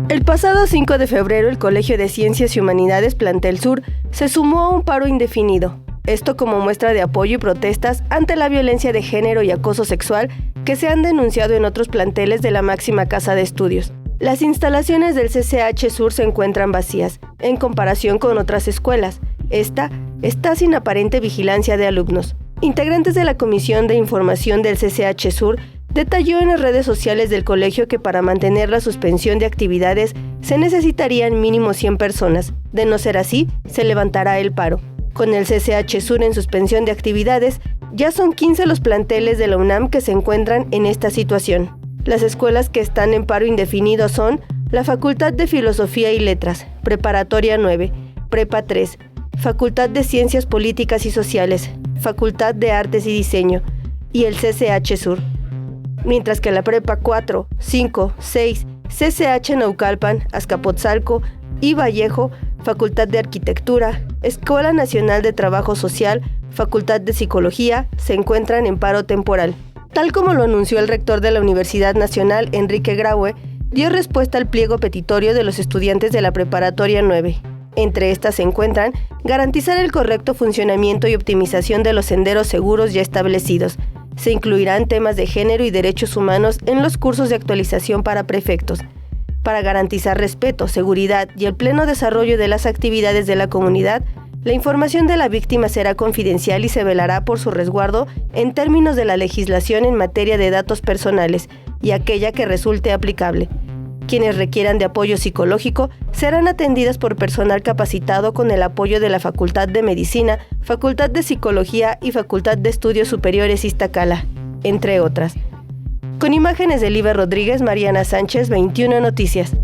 El pasado 5 de febrero, el Colegio de Ciencias y Humanidades Plantel Sur se sumó a un paro indefinido. Esto como muestra de apoyo y protestas ante la violencia de género y acoso sexual que se han denunciado en otros planteles de la máxima casa de estudios. Las instalaciones del CCH Sur se encuentran vacías, en comparación con otras escuelas. Esta está sin aparente vigilancia de alumnos. Integrantes de la Comisión de Información del CCH Sur detalló en las redes sociales del colegio que para mantener la suspensión de actividades se necesitarían mínimo 100 personas. De no ser así, se levantará el paro. Con el CCH Sur en suspensión de actividades, ya son 15 los planteles de la UNAM que se encuentran en esta situación. Las escuelas que están en paro indefinido son la Facultad de Filosofía y Letras, Preparatoria 9, Prepa 3, Facultad de Ciencias Políticas y Sociales, Facultad de Artes y Diseño y el CCH Sur. Mientras que la Prepa 4, 5, 6, CCH Naucalpan, Azcapotzalco y Vallejo, Facultad de Arquitectura, Escuela Nacional de Trabajo Social, Facultad de Psicología, se encuentran en paro temporal. Tal como lo anunció el rector de la Universidad Nacional, Enrique Graue, dio respuesta al pliego petitorio de los estudiantes de la Preparatoria 9. Entre estas se encuentran garantizar el correcto funcionamiento y optimización de los senderos seguros ya establecidos. Se incluirán temas de género y derechos humanos en los cursos de actualización para prefectos. Para garantizar respeto, seguridad y el pleno desarrollo de las actividades de la comunidad, la información de la víctima será confidencial y se velará por su resguardo en términos de la legislación en materia de datos personales y aquella que resulte aplicable. Quienes requieran de apoyo psicológico serán atendidas por personal capacitado con el apoyo de la Facultad de Medicina, Facultad de Psicología y Facultad de Estudios Superiores Iztacala, entre otras. Con imágenes de Liber Rodríguez, Mariana Sánchez, 21 Noticias.